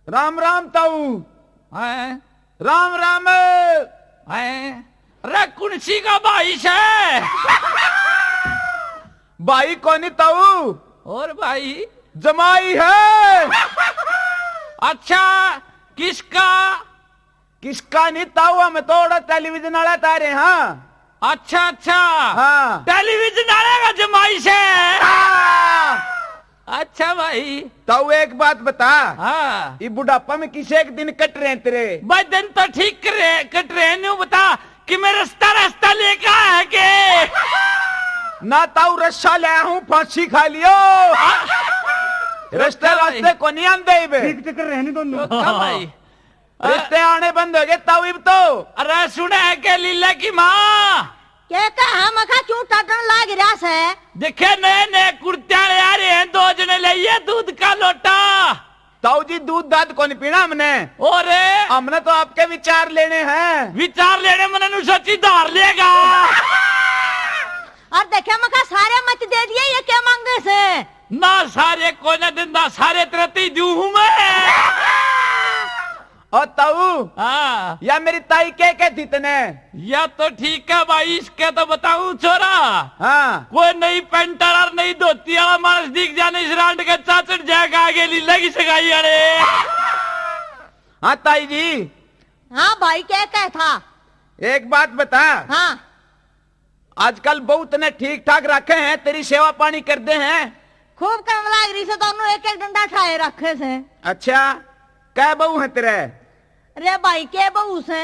राम राम ताऊ। हैं? राम राम। हैं? अरे कुणसी का भाई से भाई कौन ताऊ? और भाई जमाई है। अच्छा किसका? किसका नहीं ताऊ, हम थोड़ा टेलीविजन वाला तारे। हाँ अच्छा अच्छा हाँ टेलीविजन आएगा जमाई से। हाँ। अच्छा भाई ताऊ एक बात बता, हाँ ये बुढ़ापा में किसे एक दिन कट रहे हैं तेरे? भाई दिन तो ठीक कट रहे न्यू बता कि मैं रास्ता लेकर आया के ना ताऊ रस्सा ले हूँ, फांसी खा लियो। रास्ते को नहीं आंदे ठीक कर रहे हैं दोनों। भाई रिश्ते आने बंद हो गए ताऊ अब तो। अरे सुने है के लीला की माँ क्या कहा मखा क्यों टटन लाग रहा से? देखे नए नए कुर्ते आ रहे हैं, 2 जने लिए दूध का लोटा। ताऊ जी दूध दाद को नहीं पीना हमने, और हमने तो आपके विचार लेने हैं। विचार लेने मन सोची धार लेगा। और देखे मखा सारे मत दे दिए, ये क्या मांगे से? ना सारे को न दिंदा, सारे तरती दू हूँ मैं। और ताऊ हाँ या मेरी ताई क्या कहती तने? या तो ठीक है भाई, इसके तो बताऊं छोरा। हाँ कोई नई पेंटर और नई धोती वाला मानस दिख जाने इस रांड के चाचड़ जाएगा आगे लीला की सगाई अरे। हाँ ताई जी हाँ भाई क्या कहता? एक बात बता, हाँ आजकल बहुत ने ठीक ठाक रखे हैं, तेरी सेवा पानी करते हैं। खूब करने लाग रही से, दोनों एक एक डंडा ठाए रखे से। अच्छा कै बहू है तेरे? अरे भाई के बहू से?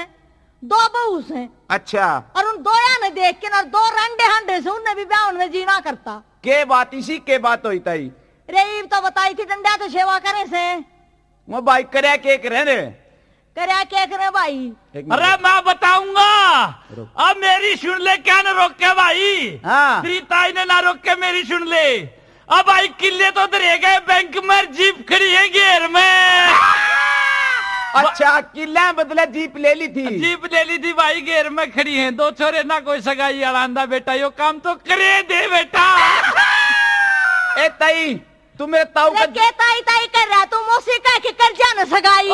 2 बहू से। अच्छा और उन 2 या ने देख के ना 2 रंडे हंडे से उन्हें भी ब्याह में जीना करता। के बात इसी के बात हुई ताई? रे तो बताई थी डंडा तो सेवा करे से। वो भाई करे के करे रे? करे के करे भाई। अरे मैं बताऊंगा, अब मेरी सुन ले, क्या न रोके भाई। हाँ तेरी ताई ने ना रोक के मेरी सुन ले। अब भाई किले तो दे गए, बैंक में जीप खड़ी है घेर में। अच्छा किले बदले जीप ले ली थी? जीप ले ली थी भाई, घेर में खड़ी है। 2 छोरे ना कोई सगाई अड़ांदा बेटा, यो काम तो करे दे बेटा। ए ताई तू मेरे ताऊ का के ताई ताई कर रहा, तू मोसी कह के कर जाना सगाई।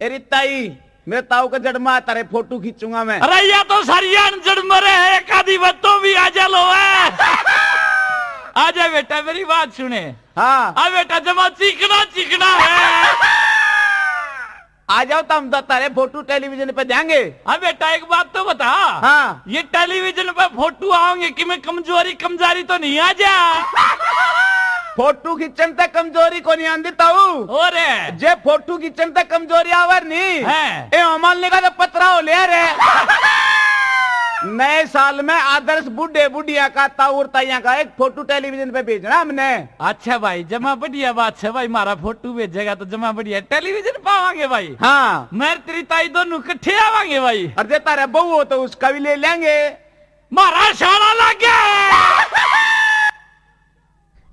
अरे ताई मेरे ताऊ का जड़मा तारे फोटो खींचूंगा मैं। अरे या तो सरियान जड़ मरे है, एक आधी बत्तों भी आ लो है। आजा बेटा मेरी बात सुने। हाँ आ बेटा जमा चिकना है। आ जाओ तो हम तारे फोटो टेलीविजन पे देंगे। हाँ बेटा एक बात तो बता, हाँ ये टेलीविजन पे फोटो आओगे कि मैं कमजोरी तो नहीं आ जा? फोटो खींचन तक कमजोरी को नहीं आंदी ताऊ। और जे फोटो खींचन तक कमजोरी आवर नहीं है। ए अमल का तो पतरा हो ले रे। नए साल में आदर्श बूढ़े बुढ़िया का ताऊ और ताइया का एक फोटो टेलीविजन पे भेजना हमने। अच्छा भाई जमा बढ़िया बात है भाई, मारा फोटो भेजेगा तो जमा बढ़िया टेलीविजन पावांगे भाई। हाँ मैं तेरी ताई दोनों इकट्ठे आवांगे भाई। अरे तारा बहू हो तो उसका भी ले लेंगे। मारा शाला लग गया।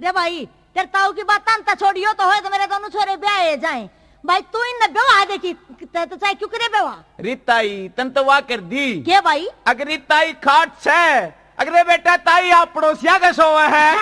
रे भाई तेरे ताऊ की बात तांता छोड़ियो तो है तो मेरे दोनों छोरे ब्याह जाए। भाई तू इन बेवा देखी तो चाहे क्यों करे बेवा? रिताई तन तो वाह कर दी के भाई? अगर रिताई खाट से अगर बेटा ताई आप पड़ोसिया का सो है।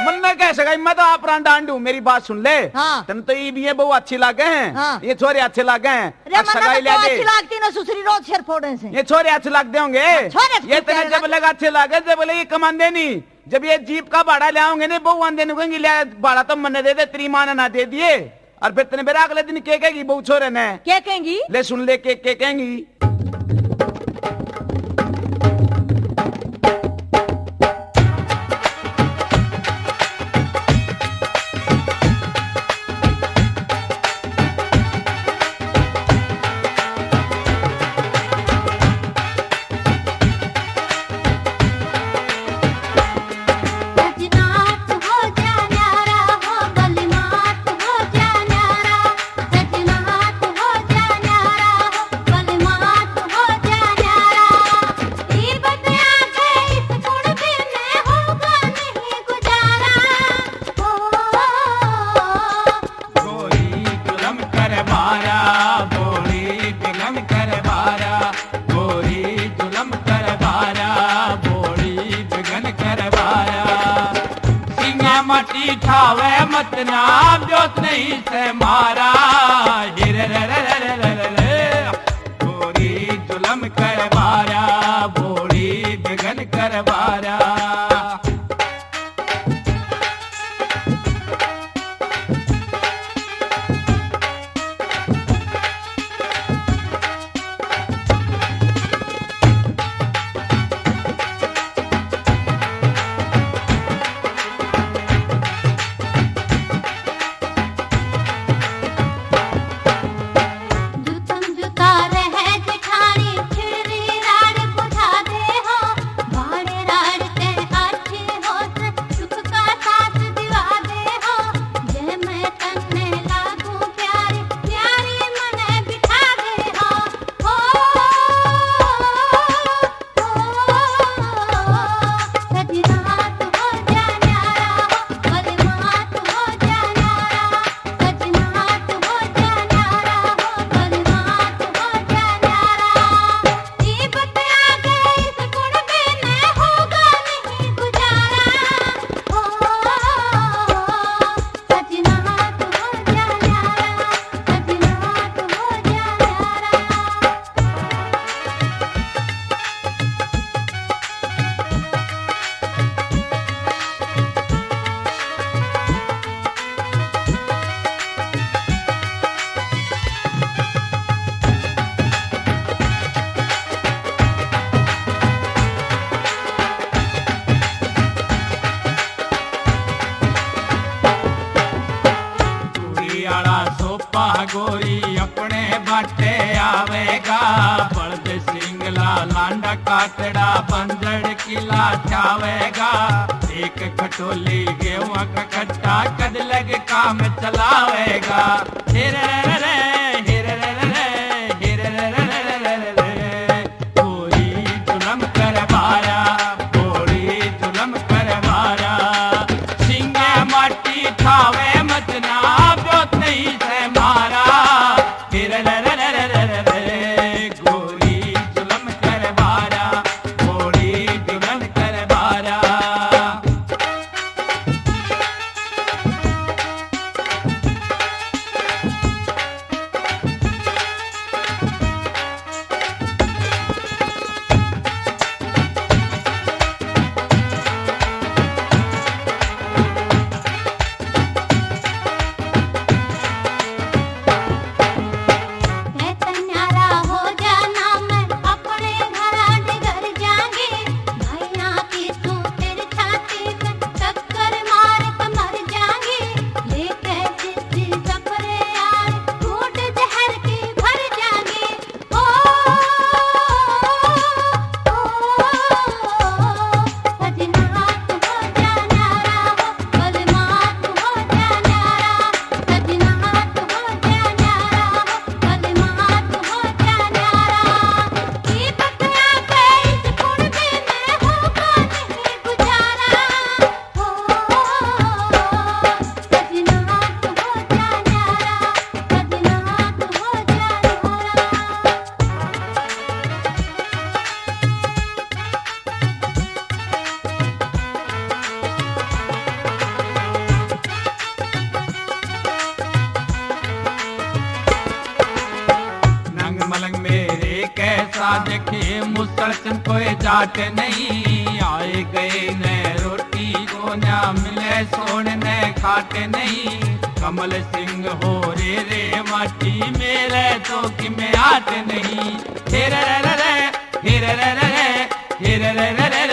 मन में कह सका मैं तो आप डांडू। मेरी बात सुन ले। हाँ। तन तो ये भी है बहु अच्छी लागे हैं। हाँ। ये छोरे अच्छे लागे हैं। रे मना तो अच्छी लागती ना सुसरी रोज शेर फोड़े से। ये छोरे अच्छे लगते होंगे। छोरे ये तेरे जब लगा अच्छे लागे जब बोले ये कमांदे नहीं। जब ये जीप का भाड़ा ले आओगे नहीं बहु आंदे नहीं ले भाड़ा तो मन दे दे, तेरी माना ना दे दिए। और फिर तेने मेरा अगले दिन के कहेगी बहु छोरे ने? क्या कहेंगी? ले सुन ले के कहेंगी। बलमात ठावे मत ना ब्योत नहीं से मारा हिरे रे रे रे रे रे रे गोरी जुलम कर बारा बोड़ी बिगन कर बारा गोरी अपने बाटे आवेगा बलद सिंगला लांडा काटड़ा बंदड़ किला छावेगा एक खटोली गेहूं का कट्टा कद लग काम चलावेगा हिरे रे रे हिरे रे रे हिरे रे रे रे गोरी जुलम कर बारा गोरी जुलम कर बारा सिंगे माटी ठावे मत ना ब्योत नहीं से मारा हिरे रे रे रे रे रे गोरी जुलम कर बारा गोरी जुलम कर बारा देखे मुसलसन कोई जाट नहीं आए गए न रोटी को न मिले सोने न खाते नहीं कमल सिंह हो रे माटी मेरे तो कि में आते नहीं हिरे रे रे हिरे रे रे हिरे रे रे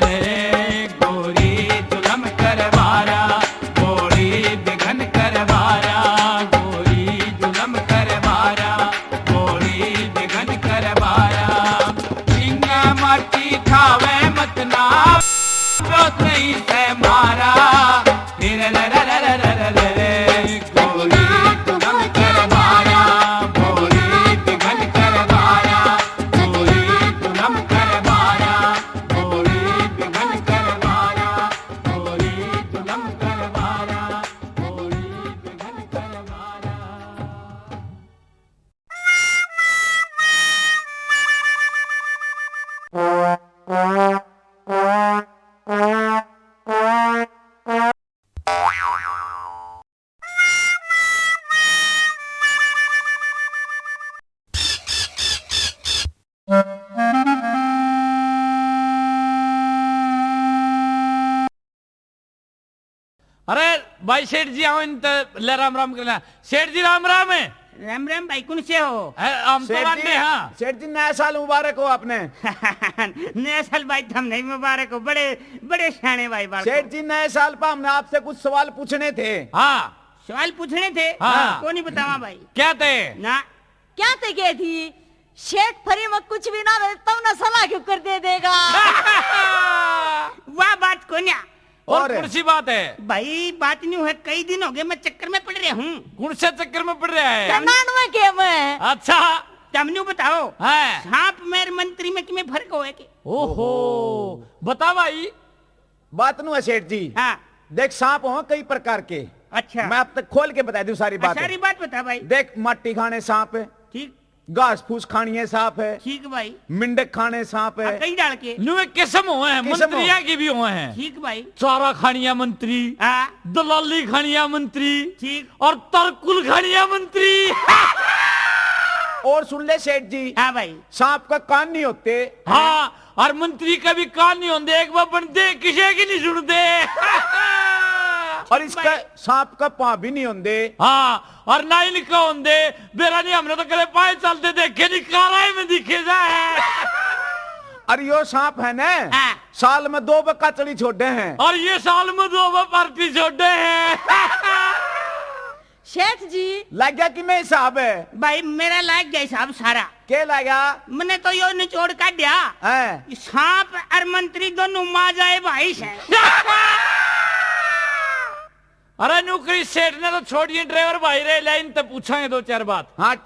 रे रे गोरी जुलम कर बारा गोरी बिघन कर बारा गोरी जुलम कर बारा गोरी बिघन कर बारा माटी खावे मत ना ब्योत नहीं से मारा हिरे रे रे रे रे रे गोरी जुलम कर बारा गोरी बिघन कर बारा गोरी जुलम कर बारा गोरी अरे भाई सेठ जी आओ इन ले राम राम करना। सेठ जी राम राम है। राम राम भाई कौन से हो? हम तो वांडे हाँ। सेठ जी नया साल मुबारक हो आपने। नया साल भाई हम नहीं मुबारक हो, बड़े बड़े शाने भाई बाल सेठ जी नए साल पर हमने आपसे कुछ सवाल पूछने थे। हाँ सवाल पूछने थे। हाँ। कौन नहीं बतावा भाई क्या थे? ना क्या ते गई थी शेठ फ्री में कुछ भी ना दे तब ना सलाह क्यों कर दे देगा। वाह बात को ना। और कौन सी बात है भाई? बात नहीं है, कई दिन हो गए मैं चक्कर में पड़ रहा हूँ। कौन से चक्कर में पड़ रहा है? कनान में के में अच्छा तमने बताओ है। सांप मेरे मंत्री में किमें फर्क होए के? ओहो बता भाई। बात नु है सेठ जी। हाँ देख सांप हो कई प्रकार के। अच्छा मैं अब तक खोल के बता दूं सारी बात। सारी बात बता भाई। देख मट्टी खाने सांप है, ठीक घास फूस खानी सांप है, ठीक भाई। मिंडक खाने सांप है। कई डाल के नुए किस्म हुए हैं, किस्म मंत्रिया की भी हुए हैं। ठीक भाई। चारा खानिया मंत्री, हाँ दलाली खानिया मंत्री, ठीक। और तरकुल खानिया मंत्री। और सुन ले सेठ जी, हाँ भाई। सांप का कान नहीं होते। हाँ और मंत्री का भी कान नहीं होते, एक बार बनते किसी की नहीं सुनते। और इसका सांप का पां भी नहीं होते। हाँ और ना इनका होंगे बेरा नहीं, हमने तो कले पाए चलते देखे नहीं, काराए में दिखे जाए। और यो सांप है ना, हाँ। साल में 2 बार कचड़ी छोड़े हैं। और ये साल में 2 बार पार्टी छोड़े हैं। शेठ जी लग गया कि मैं हिसाब है? भाई मेरा लाग गया साहब सारा। के लगा मैंने तो यो निचोड़ का दिया। है? सांप और मंत्री दोनों माँ जाए भाई से। अरे नौकरी सेठ ने तो छोड़िए, ड्राइवर भाई रे लाइन तो पूछाएंगे 2-4 बात। हाँ ठीक।